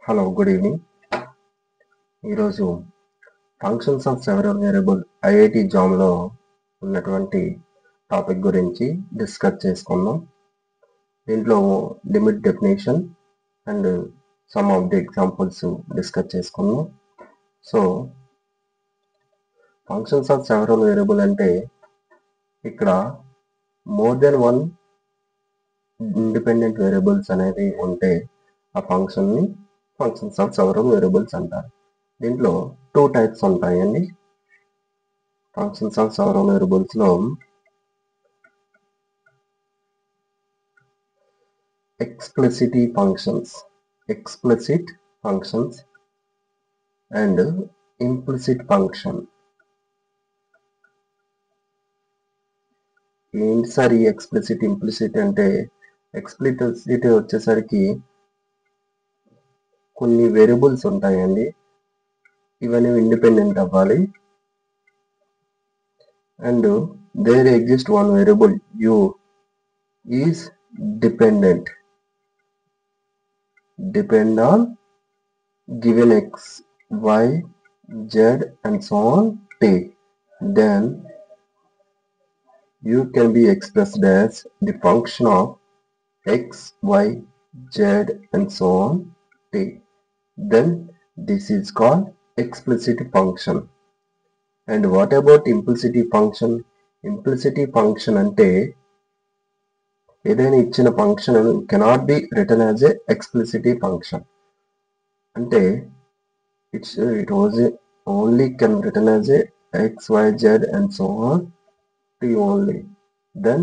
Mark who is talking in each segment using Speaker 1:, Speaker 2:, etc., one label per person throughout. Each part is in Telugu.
Speaker 1: Hello, good evening. ఈరోజు functions of several variable IIT జామ్లో ఉన్నటువంటి టాపిక్ గురించి డిస్కస్ చేసుకుందాం. దీంట్లో limit definition and some of the examples discuss చేసుకుందాం. So functions of several variable అంటే ఇక్కడ more than one independent variables అనేవి ఉంటే ఆ ఫంక్షన్ని ఫంక్షన్స్ ఆఫ్ సెవరల్ వేరియబుల్స్ అంటారు. దీంట్లో టూ టైప్స్ ఉంటాయండి. ఫంక్షన్స్ ఆఫ్ సెవరల్ వేరియబుల్స్ లో explicit functions and implicit function. ఏంటి సార్ ఈ ఎక్స్ప్లిసిట్ ఇంప్లిసిట్ అంటే? ఎక్స్ప్లిసిట్ వచ్చేసరికి కొన్ని వేరియబుల్స్ ఉంటాయండి, ఇవన్నీ ఇండిపెండెంట్ అవ్వాలి. And there exist one variable u is depend on given x, y, z and so on t. Then u can be expressed as the function of x, y, z and so on t. Then this is called explicit function. And what about implicit function? Implicit function ante ఏదైనా ఇచ్చిన function cannot be return as a explicit function. అంటే it was only can written as a x, y, z and so on t only, then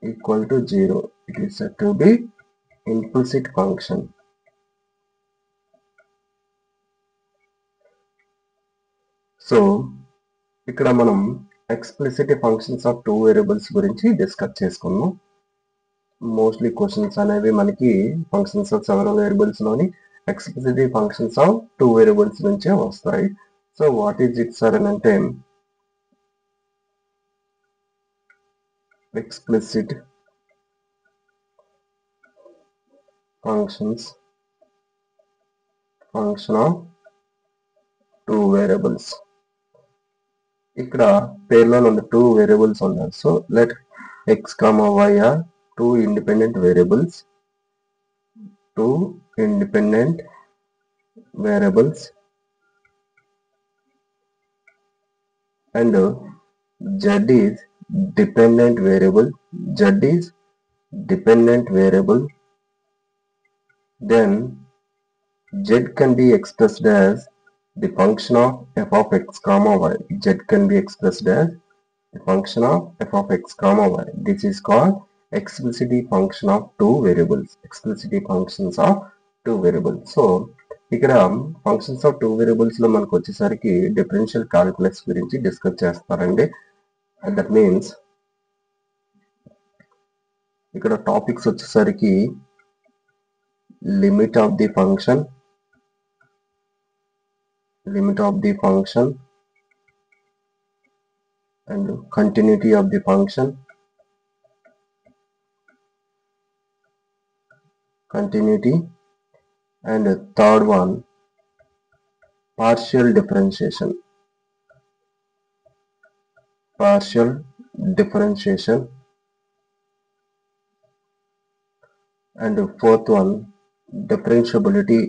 Speaker 1: equal to 0. It is said to be implicit function. So ఇక్కడ మనం explicit functions of two variables గురించి డిస్కస్ చేసుకున్నాం. మోస్ట్లీ క్వశ్చన్స్ అనేవి మనకి ఫంక్షన్స్ ఆఫ్ సెవరల్ వేరియబుల్స్ లోని explicit functions of two variables నుంచే వస్తాయి. So what is it sir అని అంటే, explicit functions function of two variables. ఇక్కడ పేర్లో ఉన్న టూ వేరియబుల్స్ ఉన్నాయి. So let x, y are two independent variables and z is dependent variable. Then z can be expressed as the function of f of x comma y. Z can be expressed as the function of f of x comma y. This is called explicit function of two variables. So ఇక్కడ ఫంక్షన్స్ ఆఫ్ టూ వేరియబుల్స్ లో మనకు వచ్చేసరికి డిఫరెన్షియల్ కాలిక్యులస్ గురించి డిస్కస్ చేస్తారండి. దట్ మీన్స్ ఇక్కడ టాపిక్స్ వచ్చేసరికి limit of the function and continuity of the function, and third one partial differentiation, and fourth one differentiability,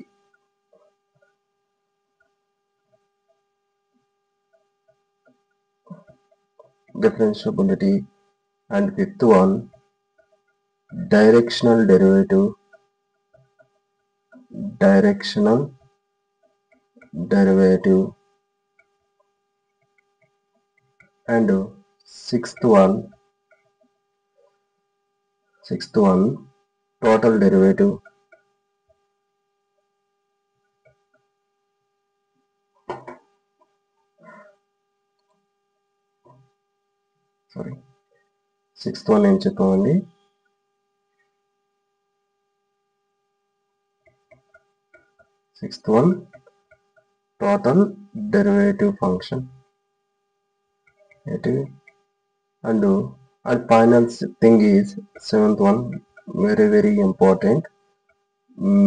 Speaker 1: and fifth one directional derivative, and sixth one total derivative. Sixth one ఏం చెప్పామండి? Sixth one total derivative function. And final thing is seventh one, very important,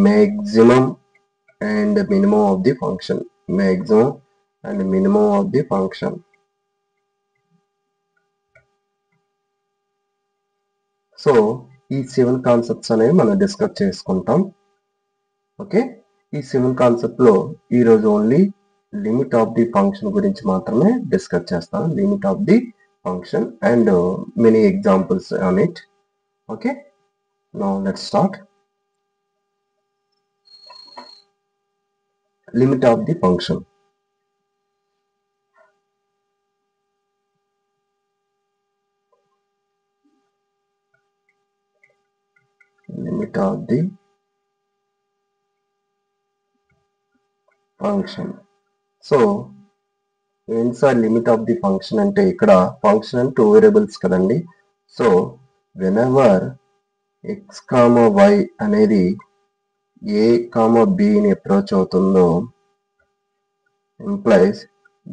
Speaker 1: maximum and minimum of the function. Maximum and minimum of the function. So ఈ 7 కాన్సెప్ట్స్ అనేవి మనం డిస్కస్ చేసుకుంటాం. ఓకే, ఈ 7 కాన్సెప్ట్ లో ఈరోజు only limit of the function గురించి మాత్రమే డిస్కస్ చేస్తాను. Limit of the function and many examples on it. Okay, now let's start. Limit of the function. Limit of the function. So ఏంటి sir limit of the function అంటే, ఇక్కడ ఫంక్షన్ అంటే 2 వేరియబుల్స్ కదండి. So whenever x comma y అనేది ఏ కామా బిని అప్రోచ్ అవుతుందో implies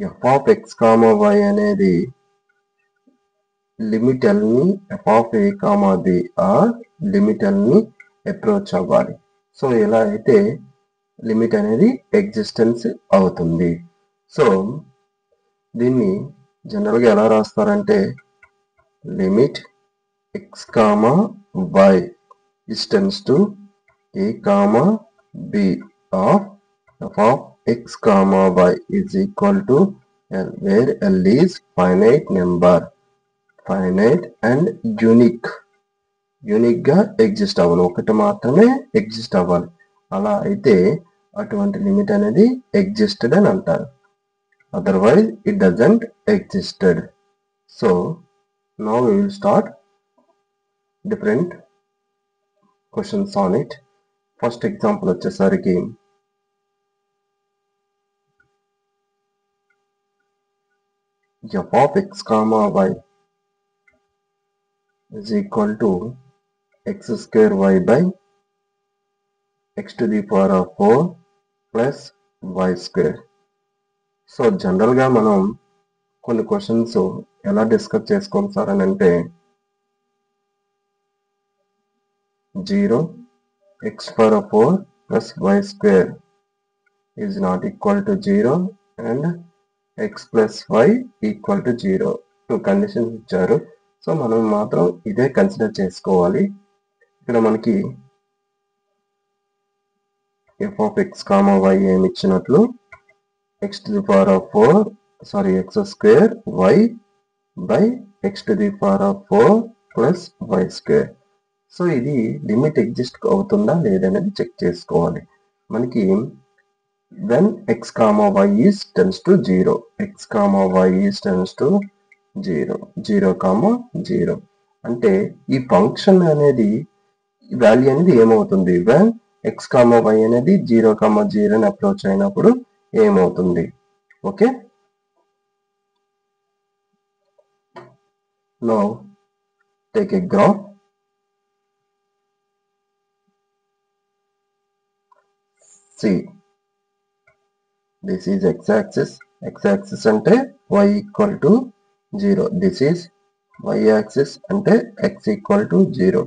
Speaker 1: f of x comma y అనేది లిమిట్ ఎల్ని f of A comma b or limit ఎల్ని అప్రోచ్ అవ్వాలి. సో ఇలా అయితే లిమిట్ అనేది ఎగ్జిస్టెన్స్ అవుతుంది. సో దీన్ని జనరల్గా ఎలా రాస్తారంటే, limit x comma y is tends to a comma b of f of x comma y is equal to l, where l is finite number. Finite and unique. Unique గా ఎగ్జిస్ట్ అవ్వాలి, ఒకటి మాత్రమే ఎగ్జిస్ట్ అవ్వాలి. అలా అయితే అటువంటి లిమిట్ అనేది ఎగ్జిస్టెడ్ అని అంటారు. Otherwise it doesn't existed. So now we will start different questions on it. First example వచ్చేసరికి f of x comma y is equal to x square y by x to the power of 4 plus y square. So జనరల్గా మనం కొన్ని క్వశ్చన్స్ ఎలా డిస్కస్ చేసుకోం సార్ అని అంటే, 0 x power of 4 plus y square is not equal to 0 and x plus y equal to 0. 2 conditions ఇచ్చారు. సో మనం మాత్రం ఇదే కన్సిడర్ చేసుకోవాలి. ఇక్కడ మనకి f of x comma y ఏమి ఇచ్చినట్లు, x to the power of 4 x square y by x to the power of 4 plus y square. So ఇది లిమిట్ ఎగ్జిస్ట్ అవుతుందా లేదనేది చెక్ చేసుకోవాలి. మనకి when x comma y is tends to 0, x comma y is tends to 0, 0 comma 0 అంటే ఈ ఫంక్షన్ అనేది వాల్యూ అనేది ఏమవుతుంది, when x comma y అనేది 0 comma 0 ని అప్రోచ్ అయినప్పుడు ఏమవుతుంది. Okay, now take a graph. See, this is x-axis. X-axis అంటే y equal to 0. This is y-axis అంటే x equal to 0.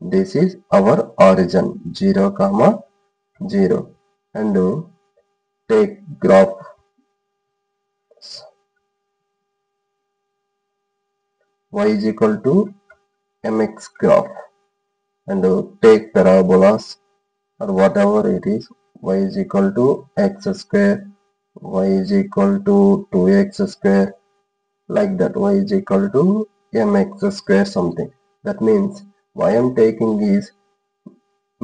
Speaker 1: This is our origin 0, 0 and take graph. Y is equal to mx graph and take parabolas or whatever it is. Y is equal to x square, y is equal to 2x square, like that. Y is equal to mx square something. That means why I am taking is,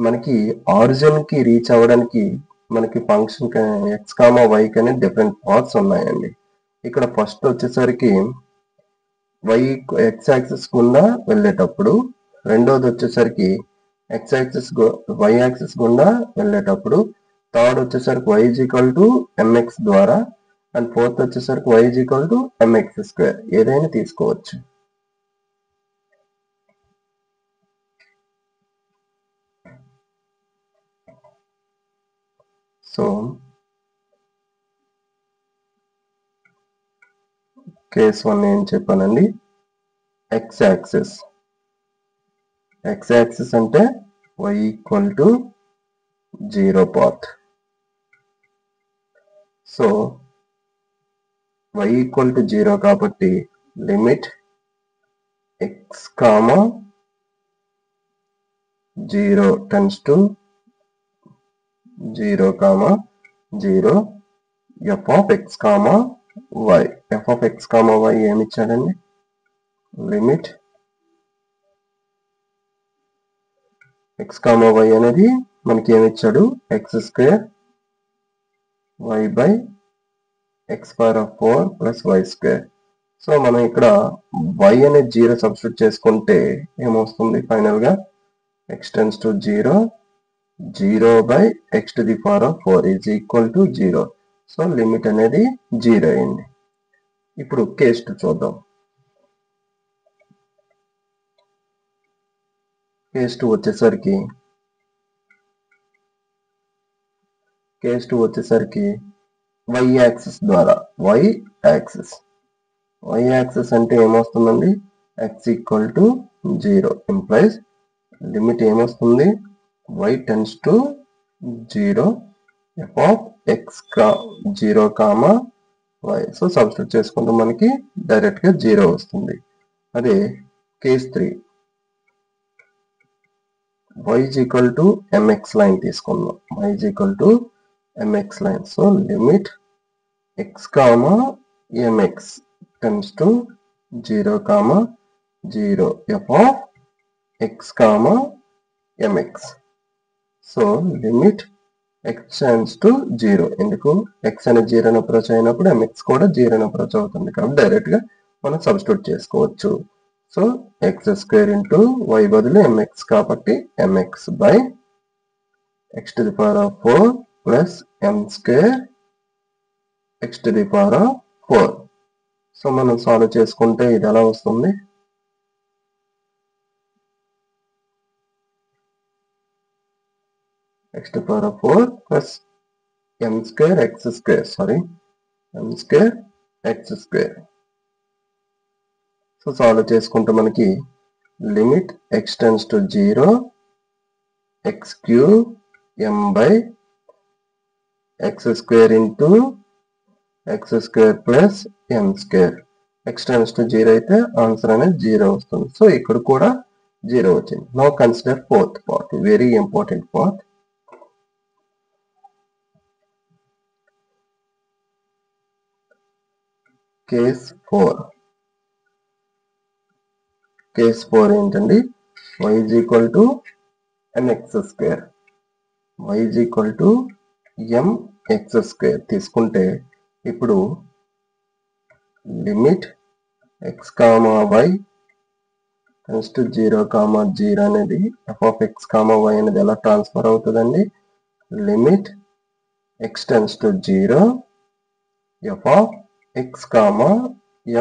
Speaker 1: మనకి ఆరిజిన్ కి రీచ్ అవ్వడానికి మనకి ఫంక్షన్ ఎక్స్ కామా వై కనే డిఫరెంట్ పాత్స్ ఉన్నాయండి. ఇక్కడ ఫస్ట్ వచ్చేసరికి y ఎక్స్ యాక్సిస్ గుండా వెళ్ళేటప్పుడు, రెండోది వచ్చేసరికి ఎక్స్ యాక్సిస్ వై యాక్సిస్ గుండా వెళ్ళేటప్పుడు, థర్డ్ వచ్చేసరికి y is equal to mx ద్వారా, అండ్ ఫోర్త్ వచ్చేసరికి y is equal to mx square. ఏదైనా తీసుకోవచ్చు. సో కేస్ 1 ఏం చెప్పానండి, ఎక్స్ యాక్సిస్. ఎక్స్ యాక్సిస్ అంటే y equal to 0 path. So y equal to 0 కాబట్టి limit x comma 0 tense to 0 comma 0 f of x comma y. f of x comma y ఏమి ఇచ్చాడండి? లిమిట్ x కామా y అనేది మనకి ఏమి ఇచ్చాడు? x square y by x power of 4 plus y square. So మనం ఇక్కడ y అనేది 0 సబ్స్టిట్యూట్ చేసుకుంటే ఏమొస్తుంది ఫైనల్ గా? x tends to 0 0 by x to the power of 4 is equal to 0. So limit అనేది 0 అయింది. ఇప్పుడు కేస్ 2 చూద్దాం. కేస్ 2 వచ్చేసరికి y యాక్సిస్ ద్వారా y యాక్సిస్ అంటే ఏమొస్తుందండి? x equal to 0 implies limit ఏమొస్తుంది? y tends to 0 f of x 0 comma y. So substitute చేసుకుంటే మనకి డైరెక్ట్ గా 0 వస్తుంది. అదే case 3 y is equal to mx line తీసుకుందాం. y is equal to mx line. So limit x comma mx tends to 0 comma 0 f of x comma mx. So limit x tends to 0. ఎందుకు? x అనేది 0 అప్రోచ్ అయినప్పుడు mx కూడా 0 అప్రోచ్ అవుతుంది కాబట్టి డైరెక్ట్ గా మనం సబ్స్టిట్యూట్ చేసుకోవచ్చు. So x square into y బదులు mx కాబట్టి mx by x to the power of 4 plus m square x to the power of 4. So మనం సాల్వ్ చేసుకుంటే ఇది ఎలా వస్తుంది? x to the power of 4 plus m square x square. m square x square. So solve చేసుకుంటే మనకి limit x tends to 0 x cube m by x square into x square plus m square. x tends to 0 అయితే ఆన్సర్ అనేది 0 వస్తుంది. సో ఇక్కడ కూడా 0 వచ్చింది. Now consider fourth part, very important part. Case 4 ఏంటండి? y is equal to mx square. y is equal to mx square తీసుకుంటే ఇప్పుడు limit x comma y tends to 0 comma 0 అనేది f of x comma y అనేది ఎలా ట్రాన్స్ఫర్ అవుతుందండి? Limit x tends to 0 f of x comma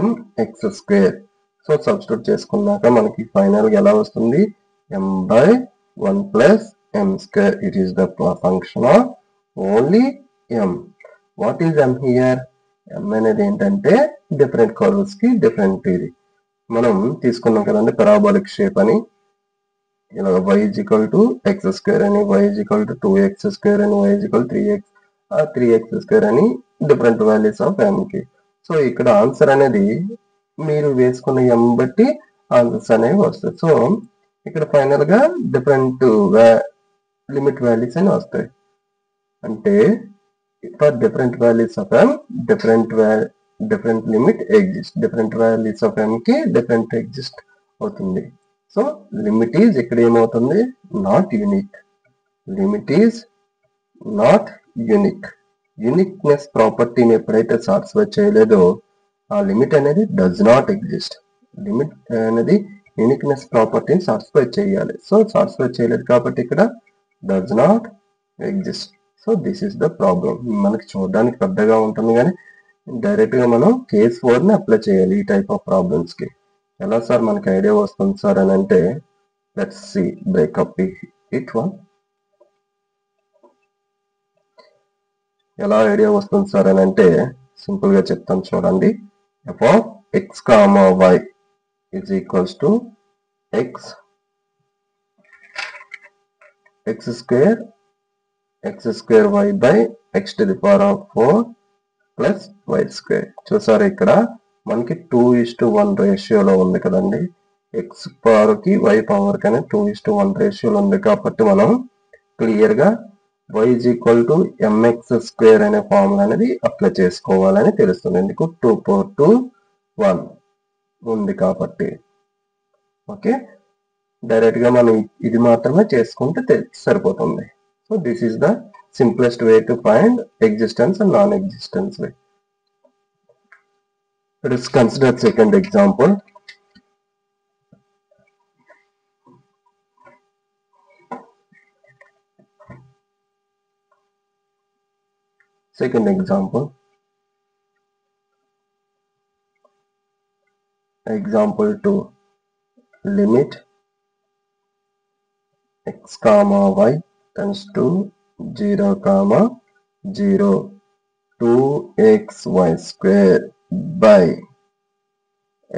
Speaker 1: mx square. So substitute చేసుకున్నాక మనకి ఫైనల్ గా ఎలా వస్తుంది? m by 1 plus m square. It is the function of only m. What is m here? m అనేది ఏంటంటే డిఫరెంట్ కర్వ్స్ కి డిఫరెంట్ ఇది మనం తీసుకున్నాం కదండి, పారాబోలిక్ షేప్ అని. ఇలా y is equal to x square అని, y is equal to 2x square అని, y is equal to 3x square అని డిఫరెంట్ వాల్యూస్ ఆఫ్ m కి. సో ఇక్కడ ఆన్సర్ అనేది మీరు వేసుకున్న m బట్టి ఆన్సర్స్ అనేవి వస్తాయి. సో ఇక్కడ ఫైనల్ గా డిఫరెంట్ లిమిట్ వాల్యూస్ అని వస్తాయి. అంటే for different values of m different limit exist. Different values of m కి డిఫరెంట్ ఎగ్జిస్ట్ అవుతుంది. సో లిమిట్ ఈజ్ ఇక్కడ ఏమవుతుంది? Not unique. Limit is not unique. Uniqueness ప్రాపర్టీని ఎప్పుడైతే సాటిస్ఫై చేయలేదో ఆ లిమిట్ అనేది డస్ నాట్ ఎగ్జిస్ట్. లిమిట్ అనేది యూనిక్నెస్ ప్రాపర్టీని సాటిస్ఫై చేయాలి. సో సాటిస్ఫై చేయలేదు కాబట్టి ఇక్కడ does not exist. So this is the problem. మనకి చూడడానికి పెద్దగా ఉంటుంది కానీ డైరెక్ట్ గా మనం కేస్ 4 ని అప్లై చేయాలి ఈ టైప్ ఆఫ్ ప్రాబ్లమ్స్ కి. ఎలా సార్ మనకి ఐడియా వస్తుంది సార్ అని అంటే, let's see breakup it one. ఎలా ఐడియా వస్తుంది సార్ అని అంటే సింపుల్ గా చెప్తాను చూడండి. f of x comma y is equals to x square y by x to the power of 4 plus y square. చూసారు ఇక్కడ మనకి 2:1 రేషియోలో ఉంది కదండి. ఎక్స్ పవర్ కి వై పవర్ కి అనేది 2:1 రేషియోలో ఉంది కాబట్టి మనం క్లియర్ గా y is equal to mx square అనే ఫార్ములా అనేది అప్లై చేసుకోవాలని తెలుస్తుంది. ఎందుకు 2 power 2 1 ఉంది కాబట్టి. ఓకే, డైరెక్ట్ గా మనం ఇది మాత్రమే చేసుకుంటే సరిపోతుంది. So this is the simplest way to find existence and non existence way. Let us consider second example. Second example. Example 2. Limit x comma y tends to 0 comma 0 2xy square by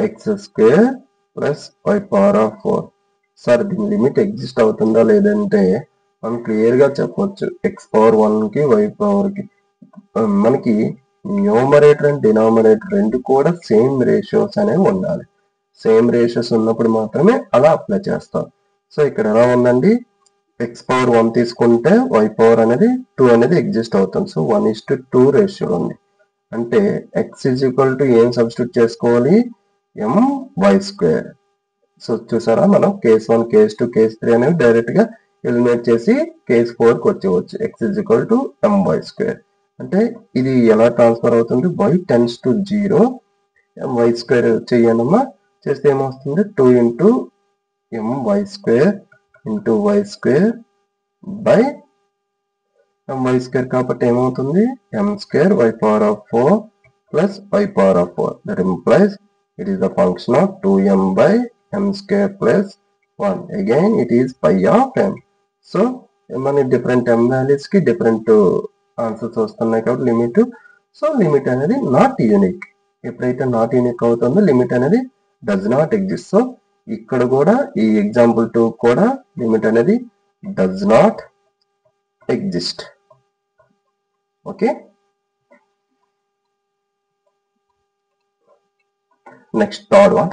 Speaker 1: x square plus y power of 4. Sir దీని లిమిట్ ఎగ్జిస్ట్ అవుతుందా లేదంటే మనం క్లియర్ గా చెప్పొచ్చు. ఎక్స్ పవర్ 1 కి వై పవర్ కి మనకి న్యూమరేటర్ అండ్ డినామినేటర్ రెండు కూడా సేమ్ రేషియోస్ అనేవి ఉండాలి. సేమ్ రేషియోస్ ఉన్నప్పుడు మాత్రమే అలా అప్లై చేస్తాం. సో ఇక్కడ ఎలా ఉందండి, ఎక్స్ పవర్ 1 తీసుకుంటే వై పవర్ అనేది 2 అనేది ఎగ్జిస్ట్ అవుతుంది. సో 1:2 రేషియో ఉంది. అంటే ఎక్స్ ఈజ్ ఈక్వల్ టు ఏం సబ్స్టిట్యూట్ చేసుకోవాలి, ఎం వై స్క్వేర్. సో చూసారా, మనం కేస్ 1 కేస్ 2 కేస్ 3 అనేవి డైరెక్ట్ గా ఎలిమినేట్ చేసి కేస్ 4 కి వచ్చేవచ్చు. X is equal to m y square. అంటే ఇది ఎలా ట్రాన్స్ఫర్ అవుతుంది, y tends to 0 y square చెయ్యనమ్మా, చేస్తే ఏమొస్తుంది 2 into my square into y square by my square కాబట్టి ఏమవుతుంది m square y power of 4 plus y power of 4. That implies it is the function of 2m by m square plus 1. Again it is pi of m. So మన డిఫరెంట్ m వాల్యూస్ కి డిఫరెంట్ ఆన్సర్స్ వస్తున్నాయి కాబట్టి లిమిట్. సో లిమిట్ అనేది నాట్ యూనిక్. ఎప్పుడైతే నాట్ యూనిక్ అవుతుందో లిమిట్ అనేది డస్ నాట్ ఎగ్జిస్ట్. సో ఇక్కడ కూడా ఈ ఎగ్జాంపుల్ 2 కూడా లిమిట్ అనేది does not exist. Okay, next third one.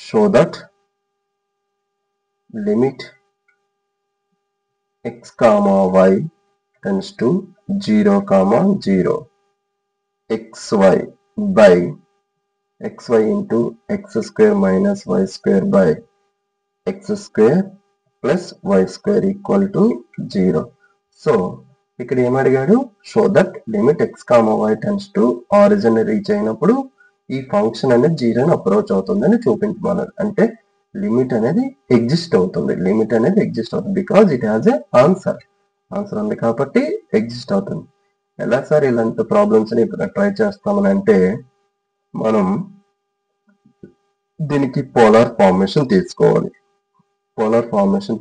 Speaker 1: Show that limit x comma y tends to 0 comma 0 xy by xy into x square minus y square by x square plus y square equal to 0. So ఇక్కడ ఏమడిగాడు, show that limit x comma y tends to origin reach అయినప్పుడు ఈ ఫంక్షన్ అనేది 0ని అప్రోచ్ అవుతుందని చూపించమన్నాడు. అంటే లిమిట్ అనేది ఎగ్జిస్ట్ అవుతుంది. లిమిట్ అనేది ఎగ్జిస్ట్ అవుతుంది because it has a answer. Answer ఉంది కాబట్టి ఎగ్జిస్ట్ అవుతుంది. ఎలా సార్ ఇలాంటి ప్రాబ్లమ్స్ ని ట్రై చేస్తామని అంటే, మనం దీనికి పోలార్ ఫార్మేషన్ తీసుకోవాలి. Polar formation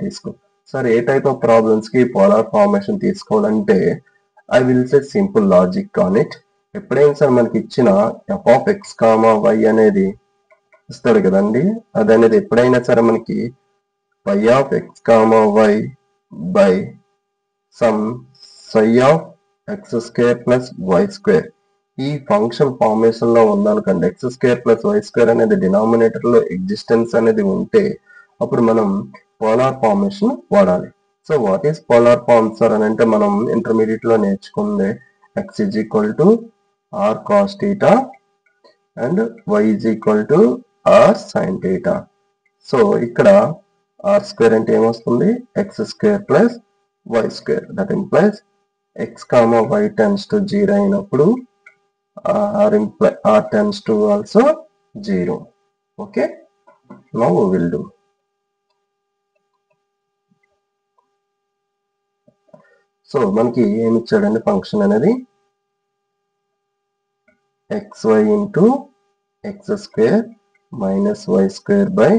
Speaker 1: sir a type of problems కి పోలార్ ఫార్మేషన్ తీసుకోవాలంటే, I will say simple logic on it. ఎప్పుడైనా సార్ మనకి ఇచ్చిన f of x comma y అనేది ఇస్తాడు కదండి, అది అనేది ఎప్పుడైనా సరే మనకి phi of x comma y by some psi of x square plus y square ఈ ఫంక్షన్ ఫార్మేషన్ లో ఉందనుకోండి. X square plus y square అనేది డినామినేటర్ లో ఎగ్జిస్టెన్స్ అనేది ఉంటే అప్పుడు మనం పోలార్ ఫార్మేషన్ వాడాలి. So what is polar form sir అని అంటే, మనం ఇంటర్మీడియట్ లో నేర్చుకుంది x is equal to r cos theta and y is equal to r sign theta. So ఇక్కడ ఆర్ స్క్వేర్ అంటే ఏమొస్తుంది, x square plus y square. That implies x comma y tends to 0 అయినప్పుడు r tends to also 0. Okay, now we will do. So మనకి ఏమి ఇచ్చాడండి ఫంక్షన్ అనేది, xy into x square minus y square by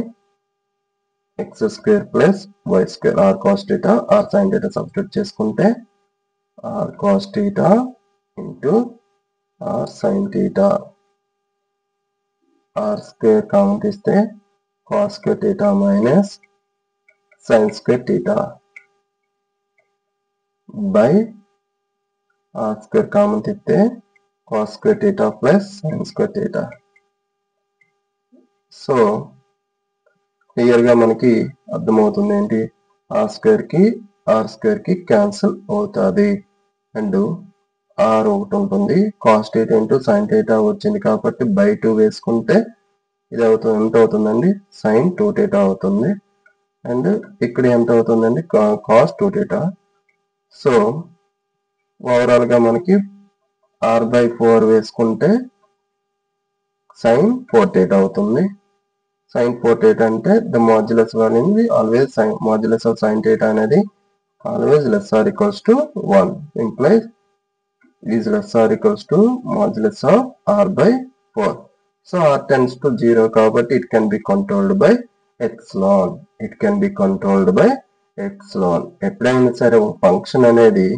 Speaker 1: x square plus y square r cos theta r sign theta substitute చేసుకుంటే r cos theta into r sign theta, r square common తీస్తే cos square theta minus sin square theta by r square కామన్ తీస్తే cos square theta plus sin square theta. So clear గా మనకి అర్థమవుతుంది ఏంటి, r square కి r square కి క్యాన్సిల్ అవుతుంది అండ్ r ఒకటి ఉంటుంది, cos theta into sin theta వచ్చింది కాబట్టి by 2 వేసుకుంటే ఇది అవుతుంది, ఎంత అవుతుందండి, sin 2 theta అవుతుంది అండ్ ఇక్కడ ఎంత అవుతుందండి, cos 2 theta. సో ఓవరాల్ గా మనకి r by 4 వేసుకుంటే sin 4 theta అవుతుంది. sin 4 theta అంటే the modulus అనేది always sin modulus of sin theta అనేది always less or equals to 1 implies is less or equals to modulus of r by 4. So r tends to 0 కాబట్టి it can be controlled by epsilon. It can be controlled by epsilon. ఎప్పుడైనా సరే ఒక ఫంక్షన్ అనేది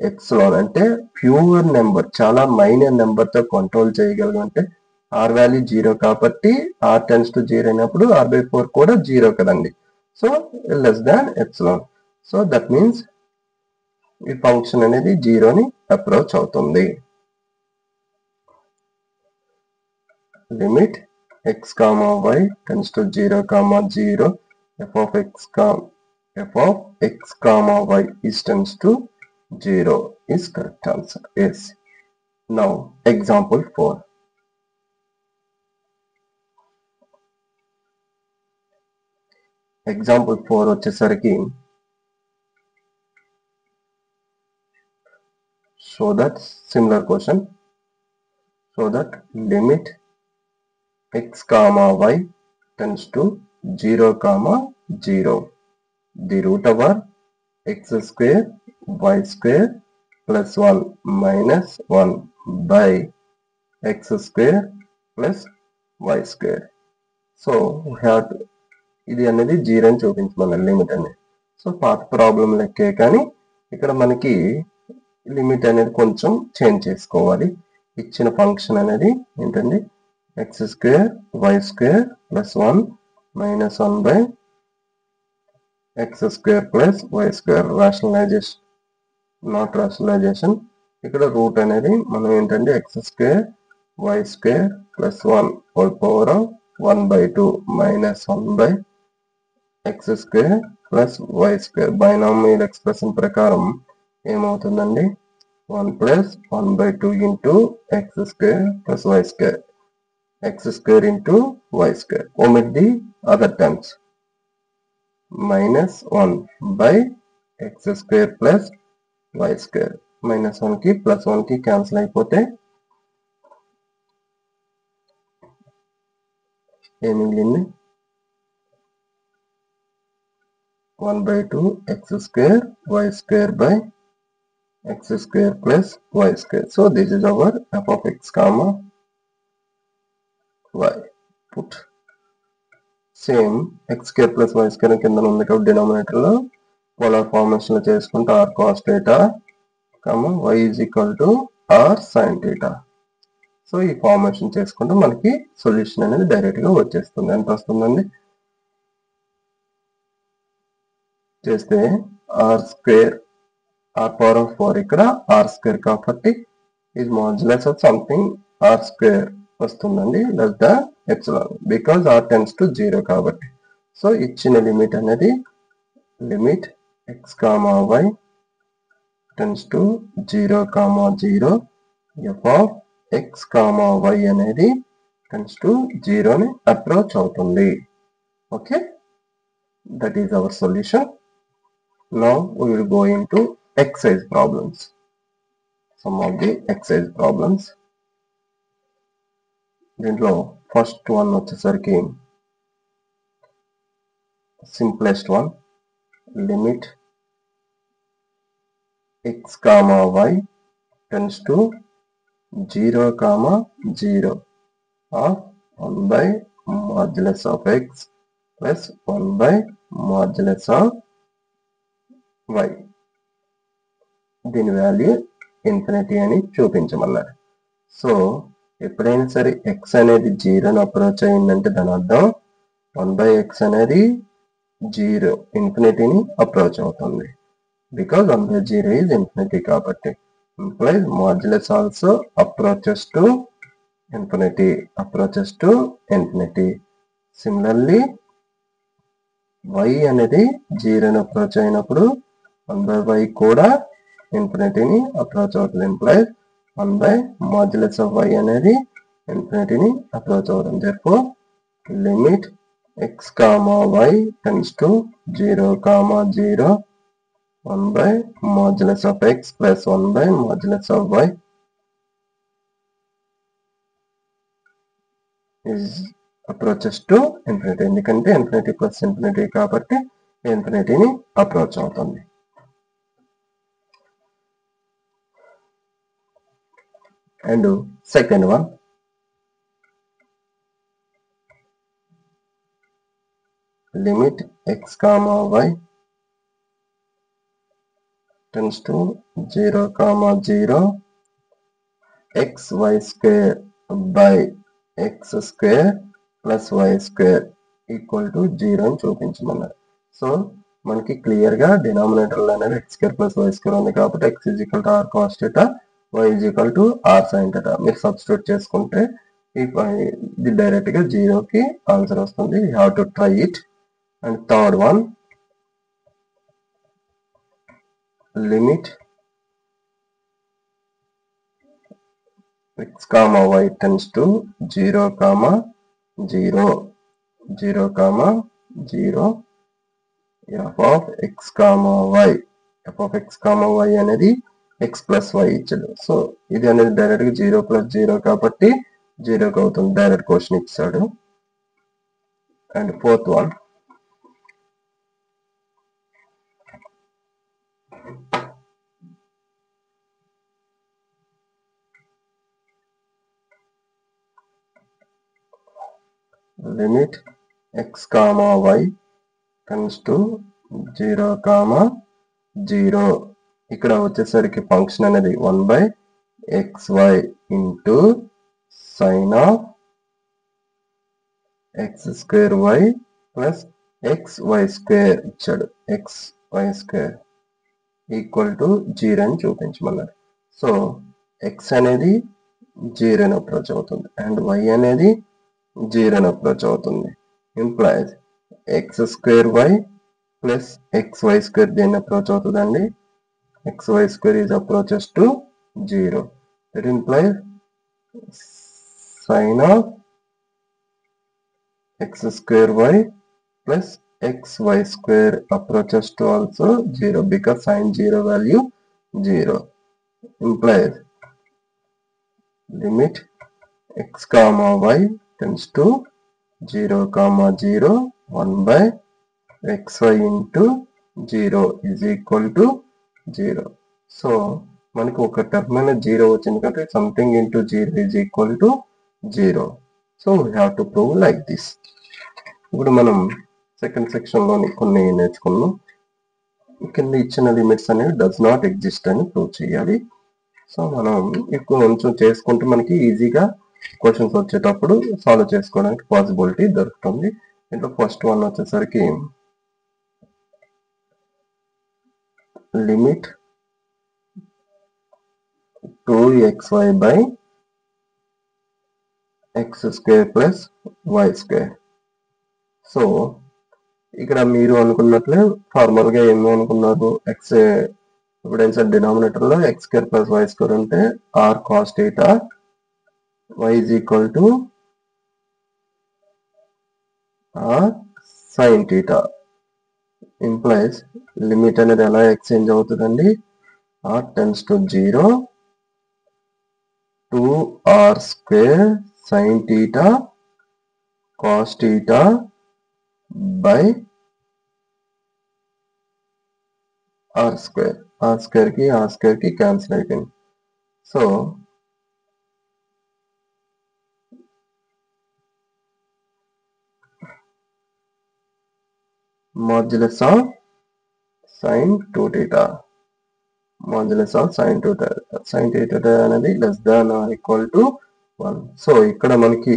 Speaker 1: ఎప్సిలాన్ అంటే ప్యూర్ నెంబర్, చాలా మైనర్ నెంబర్ తో కంట్రోల్ చేయగలగంటే ఆర్ వాల్యూ 0 కాబట్టి ఆర్ టెన్స్ టు 0 అయినప్పుడు r by 4 కూడా 0 కదండి. So less than epsilon. So that means ఈ ఫంక్షన్ అనేది 0ని అప్రోచ్ అవుతుంది. Limit x, y tends to 0, 0 f of x, y is tends to 0 is correct answer. Yes. Now example 4. Example 4 వచ్చేసరికి so that similar question. So that limit x, y tends to 0, 0. The root over x square y square plus 1 minus 1 by x square plus y square. So we have to, ఇది అనేది 0 అని చూపించమన్నారు లిమిట్ అనేది. సో పాత ప్రాబ్లం లెక్కే కానీ ఇక్కడ మనకి లిమిట్ అనేది కొంచెం చేంజ్ చేసుకోవాలి. ఇచ్చిన ఫంక్షన్ అనేది ఏంటండి, x square y square plus 1 minus 1 by x square plus y square. Rationalization not rationalization. ఇక్కడ రూట్ అనేది మనం ఏంటంటే x square y square plus 1 whole power of 1 by 2 minus 1 by x square plus y square. Binomial expression ప్రకారం ఏమవుతుందండి, 1 plus 1 by 2 into x square plus y square. x square into y square. Omit the other terms. Minus 1 by x square plus y square. Minus 1 కి plus 1 కి క్యాన్సిల్ అయిపోతే ఏం మిగిలింది, 1 by 2 x square y square by x square plus y square. So this is our f of x comma y. Put same x square plus y square కింద ఉంది కాబట్టి డినామినేటర్ లో పోలార్ ఫార్మేషన్ లో చేసుకుంటే r cos theta y is equal to r sin theta. So ఈ ఫార్మేషన్ చేసుకుంటే మనకి సొల్యూషన్ అనేది డైరెక్ట్ గా వచ్చేస్తుంది. ఎంత వస్తుందండి, చేస్తే r square r power of 4 ఇక్కడ r స్క్వేర్ కాబట్టి is modulus of something r square వస్తుందండి, less than epsilon because r tends to 0 కాబట్టి. సో ఇచ్చిన లిమిట్ అనేది limit x, y tends to 0, 0 f of x, y అనేది టెన్స్ టు 0ని అప్రోచ్ అవుతుంది. Okay, that is our solution. Now we will go into exercise problems. Some of the exercise problems. దీంట్లో ఫస్ట్ వన్ వచ్చేసరికి simplest one. Limit x, y tends to 0, 0 of 1 by modulus of x plus 1 by modulus of y. దీని వాల్యూ ఇన్ఫినిటీ అని చూపించమన్నారు. సో ఎప్పుడైనా సరే x అనేది 0ని అప్రోచ్ అయిందంటే దాని అర్థం 1 by x అనేది జీరో ఇన్ఫినిటీని అప్రోచ్ అవుతుంది. బికాస్ 1/0 is infinity కాబట్టి. Implies modulus also approaches to infinity. Similarly, y అనేది 0ని అప్రోచ్ అయినప్పుడు 1/y కూడా ఇన్ఫినిటీని అప్రోచ్ అవుతుంది. Implies 1 modulus of y అనేది ఇన్ఫినిటీని అప్రోచ్ అవుతుంది. Therefore, limit x, y tends to 0, 0 1 modulus of x plus 1 modulus of y is approaches to infinity. ఎందుకంటే infinity plus infinity కాబట్టి ఇన్ఫినిటీని అప్రోచ్ అవుతుంది. And second one, limit x, y tends to 0, 0 x y square by x square plus y square equal to 0 అని చూపించమన్నారు. సో మనకి క్లియర్ గా డినామినేటర్ లో అనేది x square plus y square ఉంది కాబట్టి x is equal to r cos theta, y is equal to r sin theta. మీరు సబ్స్టిట్యూట్ చేసుకుంటే ఇది డైరెక్ట్ గా 0 కి ఆన్సర్ వస్తుంది. You have to try it. And third one, limit x, y tends to 0, 0 f of x, y. f of x, y అనేది x plus y ఇచ్చాడు. సో ఇది అనేది డైరెక్ట్ గా 0 plus 0 కాబట్టి 0 అవుతుంది. డైరెక్ట్ క్వశ్చన్ ఇచ్చాడు. And fourth one, limit x, y tends to 0, 0. ఇక్కడ వచ్చేసరికి ఫంక్షన్ అనేది 1/xy into sine of x square y plus xy square ఇచ్చాడు. xy square ఈక్వల్ టు 0 అని చూపించమన్నారు. సో x అనేది 0ని అప్రోచ్ అవుతుంది అండ్ y అనేది 0ని అప్రోచ్ అవుతుంది. Implies x square y plus xy square దేన్ని అప్రోచ్ అవుతుందండి? xy square is approaches to 0. That implies sin of x square y plus xy square approaches to also 0 because sin 0 value 0. Implies limit x, y tends to 0, 0 1/xy into 0 is equal to 0. So మనకి ఒక టర్మ్ అనేది 0 వచ్చింది కాబట్టి something into 0 is equal to 0. So we have to prove like this. ఇప్పుడు మనం సెకండ్ సెక్షన్ లోని కొన్ని నేర్చుకున్నాం. కింద ఇచ్చిన లిమిట్స్ అనేవి డస్ నాట్ ఎగ్జిస్ట్ అని ప్రూవ్ చేయాలి. సో మనం ఎక్కువ కొంచెం చేసుకుంటే మనకి ఈజీగా క్వశ్చన్స్ వచ్చేటప్పుడు సాల్వ్ చేసుకోవడానికి పాసిబిలిటీ దొరుకుతుంది. ఇంట్లో ఫస్ట్ వన్ వచ్చేసరికి limit 2xy by x square plus y square. So ఇక్కడ మీరు అనుకున్నట్లే ఫార్మల్ గా ఏమి అనుకున్నారు? ఎక్స్ ఎప్పుడైనా డినామినేటర్ లో x square plus y square ఉంటే r cos theta y is equal to r sin theta. Implies limit అనేది ఎలా ఎక్స్చేంజ్ అవుతుందండి? r tends to 0 2r square sin theta cos theta by r square. r square కి క్యాన్సిల్ అయిపోయింది. So modulus of sin 2 theta sin theta అనేది less than or equal to 1. So ఇక్కడ మనకి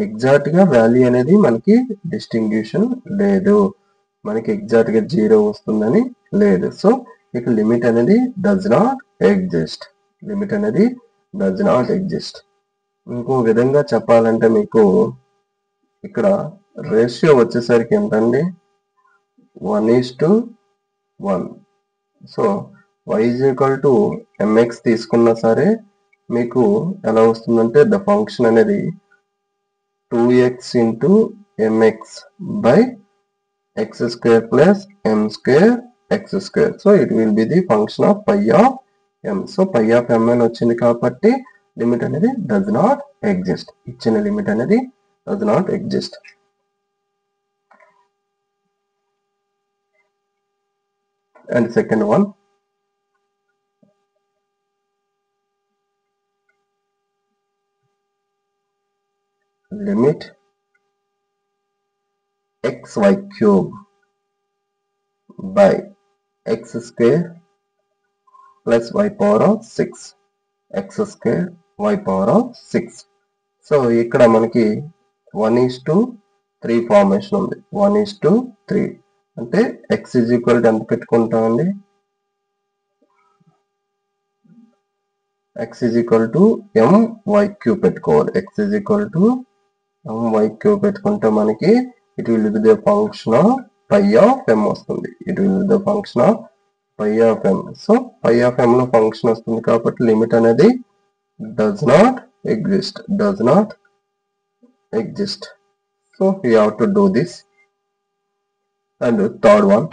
Speaker 1: ఎగ్జాక్ట్ గా వాల్యూ అనేది మనకి డిస్టింగ్విషన్ లేదు. మనకి ఎగ్జాక్ట్ గా 0 వస్తుందని లేదు. సో ఇక్కడ లిమిట్ అనేది డస్ నాట్ ఎగ్జిస్ట్. లిమిట్ అనేది డస్ నాట్ ఎగ్జిస్ట్. ఇంకో విధంగా చెప్పాలంటే మీకు ఇక్కడ రేషియో వచ్చేసరికి ఎంతండి, 1:1. సో y = mx తీసుకున్నా సరే మీకు ఎలా వస్తుందంటే ద ఫంక్షన్ అనేది 2x into mx by x² plus m² x². So it will be the function of pi of m. So pi of m అని వచ్చింది కాబట్టి లిమిట్ అనేది does not exist. ఇచ్చిన లిమిట్ అనేది does not exist. And second one, limit xy cube by x² plus y power of 6 x² y power of 6. So ఇక్కడ మనకి 1:3 ఫార్మేషన్ ఉంది. 1:3 అంటే x = ఎంత పెట్టుకుంటామండి, x my³ పెట్టుకోవాలి. x my³ పెట్టుకుంటే మనకి it will be the function of pi of m వస్తుంది. It will be the function of pi of m. So pi of m లో ఫంక్షన్ వస్తుంది కాబట్టి లిమిట్ అనేది does not exist. So we have to do this. And the third one,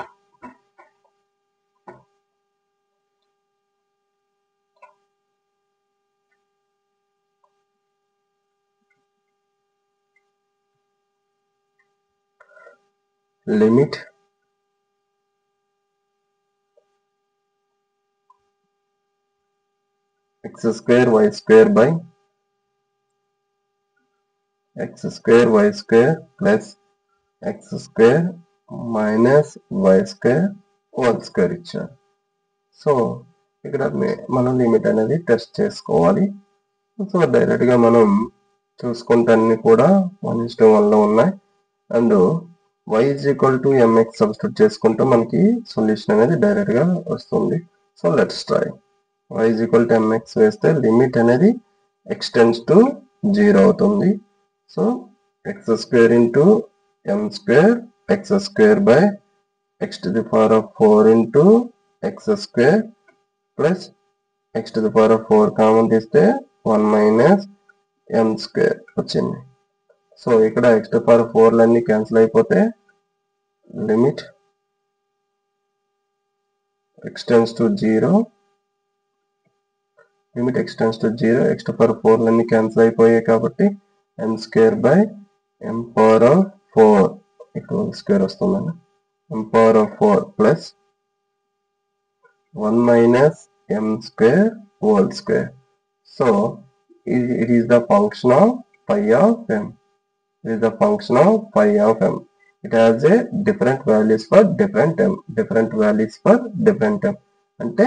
Speaker 1: limit x² y² by x² y² plus x² minus y² whole square ఇచ్చారు. సో ఇక్కడ మనం లిమిట్ అనేది టెస్ట్ చేసుకోవాలి. సో డైరెక్ట్ గా మనం చూసుకుంటే అన్ని కూడా 1:1 లో ఉన్నాయి. అండ్ y = mx సబ్స్టిట్యూట్ చేసుకుంటే మనకి సొల్యూషన్ అనేది డైరెక్ట్ గా వస్తుంది. So let's try. y = mx వేస్తే లిమిట్ అనేది ఎక్స్టెండ్స్ టు 0 అవుతుంది. So x² into m² x² by x⁴ into x² plus x⁴ common తీస్తే 1 minus m² వచ్చింది. సో ఇక్కడ x⁴ లన్నీ క్యాన్సిల్ అయిపోతే లిమిట్ ఎక్స్టెండ్స్ టు 0, x⁴ లన్నీ క్యాన్సిల్ అయిపోయాయి కాబట్టి m² by m⁴ ఇక్కడ స్క్వేర్ వస్తుందండి, m⁴ plus 1 minus m² whole square. So it is the function of pi of m. It has a different values for different m. అంటే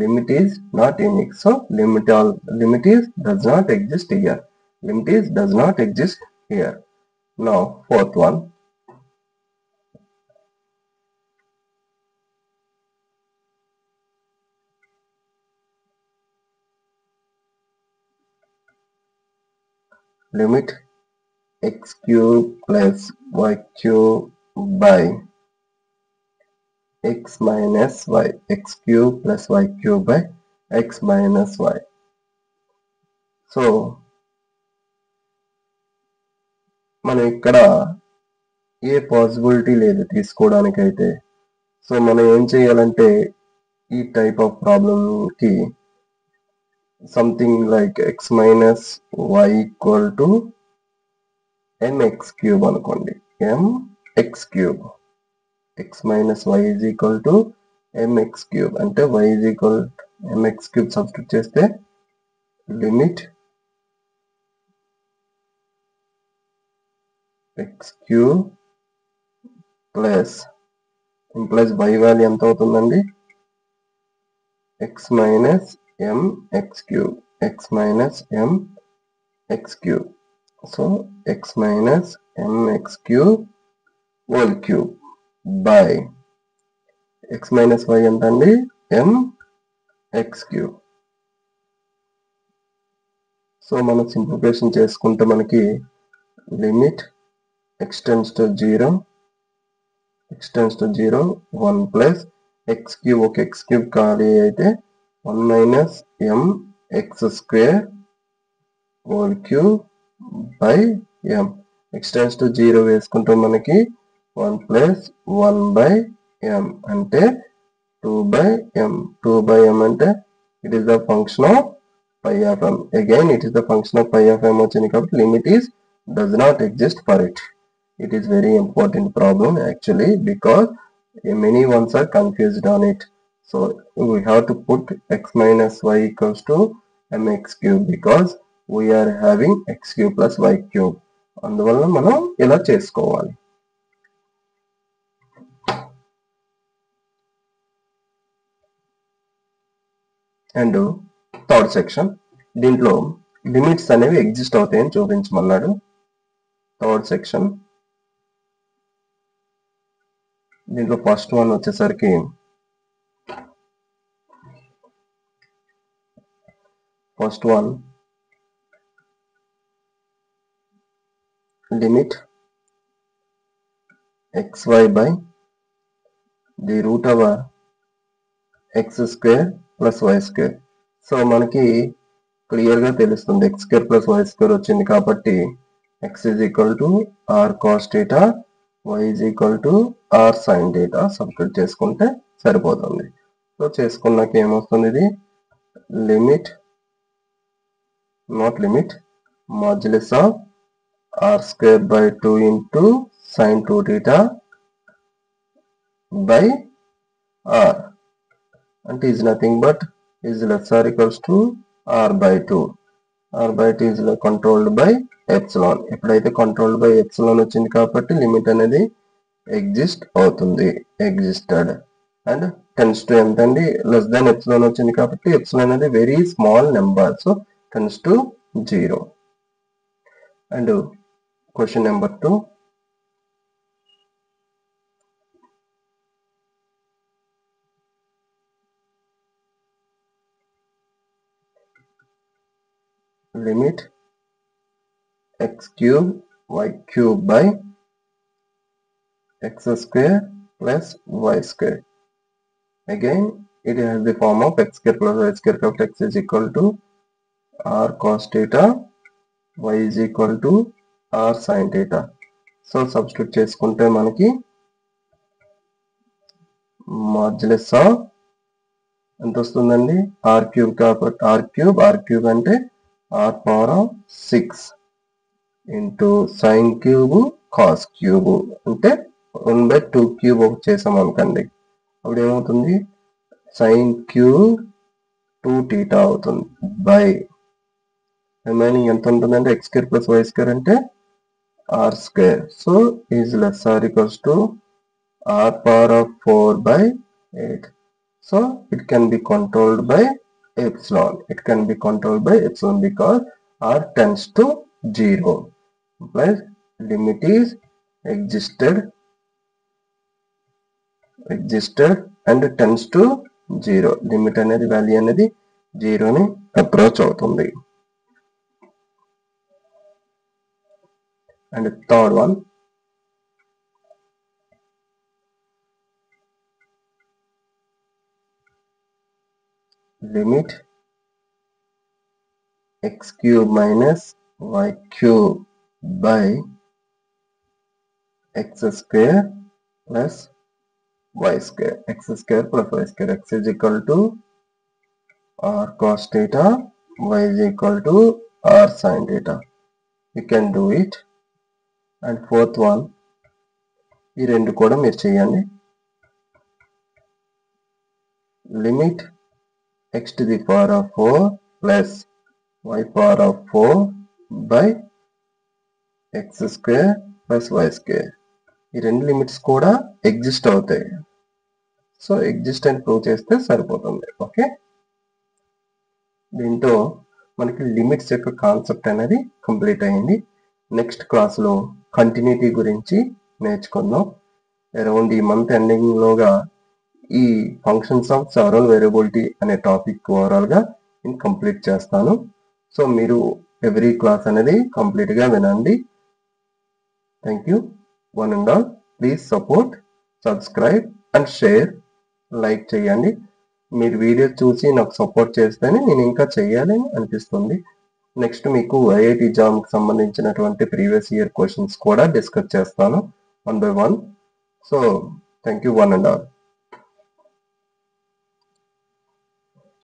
Speaker 1: limit is not unique. So limit does not exist here. Now fourth one, limit x³ plus y³ by x minus y. x³ plus y³ by x minus y. So మనం ఇక్కడ ఏ పాసిబిలిటీ లేదు తీసుకోవడానికైతే. సో మనం ఏం చేయాలంటే ఈ టైప్ ఆఫ్ ప్రాబ్లం కి something like x minus y = mx³ అనుకోండి. mx³ x minus y = mx³ అంటే y mx³ సబ్స్టిట్యూట్ చేస్తే limit x³ plus implies y value ఎంత అవుతుందండి, x minus mx³. సో x minus mx³ whole cube. By x minus y ఎంత అండి mx క్యూబ్. సో మనం సింప్లిఫికేషన్ చేసుకుంటే మనకి limit x tends to 0 1 plus x cube, ఒక ఎక్స్ క్యూబ్ ఖాళీ అయితే 1 minus mx square whole cube by m. X tends to 0 వేసుకుంటే మనకి 1 ప్లస్ 1 బై m అంటే 2 by m. 2 by m అంటే it is the function of pi of m. Again it is the function of pi of m వచ్చింది కాబట్టి limit is does not exist for it. It is very important problem actually because many ones are confused on it. So we have to put x minus y equals to mx cube because we are having x cube plus y cube. అందువల్ల మనం ఇలా చేసుకోవాలి. అండ్ థర్డ్ సెక్షన్, దీంట్లో లిమిట్స్ అనేవి ఎగ్జిస్ట్ అవుతాయని చూపించమన్నాడు. థర్డ్ సెక్షన్ దీంట్లో ఫస్ట్ వన్ వచ్చేసరికి limit xy by the root over x square plus y square. So మనకి క్లియర్ గా తెలుస్తుంది x square plus y square వచ్చింది కాబట్టి x is equal to r cos theta, y is equal to r sin theta substitute చేసుకుంటే సరిపోతుంది. సో చేసుకున్నాక ఏమొస్తుంది, ఇది limit modulus of r square by 2 into sin 2 theta by r అంటే is nothing but is less or equals to r by 2. r by 2 is controlled by epsilon. ఎప్పుడైతే controlled by epsilon వచ్చింది కాబట్టి లిమిట్ అనేది ఎగ్జిస్ట్ అవుతుంది, ఎగ్జిస్టెడ్. అండ్ టెన్స్ టు ఎంత అండి, లెస్ దాన్ ఎప్సిలాన్ వచ్చింది కాబట్టి ఎప్సిలాన్ అనేది very small number, so tense to 0. And question number 2, limit x cube y cube by x square plus y square. Again it has the form of x square plus y square కాబట్టి x is equal to r cos theta, y is equal to r sin theta. So substitute చేసుకుంటే మనకి మాడ్యులస్ ఆఫ్ ఎంత వస్తుందండి, r క్యూబ్ కాబట్టి r క్యూబ్ అంటే r power of 6 into sine cube cos cube అంటే 1/2 క్యూబ్ ఒకటి చేసాం అనుకోండి, అప్పుడు ఏమవుతుంది సైన్ క్యూబ్ 2 theta అవుతుంది బై రిమైనింగ్ ఎంత ఉంటుందంటే x square plus y square అంటే r square. So is less or equals to r power of 4/8. So it can be controlled by epsilon. It can be controlled by epsilon because r tends to 0. Plus limit is existed and tends to 0. Limit అనేది వాల్యూ అనేది 0ని అప్రోచ్ అవుతుంది. And third one, limit x cube minus y cube by x square plus y square. X square plus y square. X is equal to r cos theta, y is equal to r sin theta. You can do it. And fourth one, ఈ రెండు కూడా మీరు చేయండి. Limit x to the power of 4 plus y power of 4 by x square plus y square. ఈ రెండు లిమిట్స్ కూడా ఎగ్జిస్ట్ అవుతాయి. సో ఎగ్జిస్ట్ అని ప్రూవ్ చేస్తే సరిపోతుంది. ఓకే, దీంతో మనకి లిమిట్స్ యొక్క కాన్సెప్ట్ అనేది కంప్లీట్ అయింది. నెక్స్ట్ క్లాస్లో కంటిన్యూటీ గురించి నేర్చుకుందాం. అరౌండ్ ఈ మంత్ ఎండింగ్ లోగా ఈ ఫంక్షన్స్ ఆఫ్ సెవరల్ వేరియబిలిటీ అనే టాపిక్ ఓవరాల్ గా నేను కంప్లీట్ చేస్తాను. సో మీరు ఎవ్రీ క్లాస్ అనేది కంప్లీట్ గా వినండి. Thank you one and all. Please support, subscribe and share. Like చేయండి. మీరు వీడియో చూసి నాకు సపోర్ట్ చేస్తేనే నేను ఇంకా చేయాలి అనిపిస్తుంది. నెక్స్ట్ మీకు ఐఐటి జాబ్కి సంబంధించినటువంటి ప్రీవియస్ ఇయర్ క్వశ్చన్స్ కూడా డిస్కస్ చేస్తాను 1 by 1. So thank you one and all.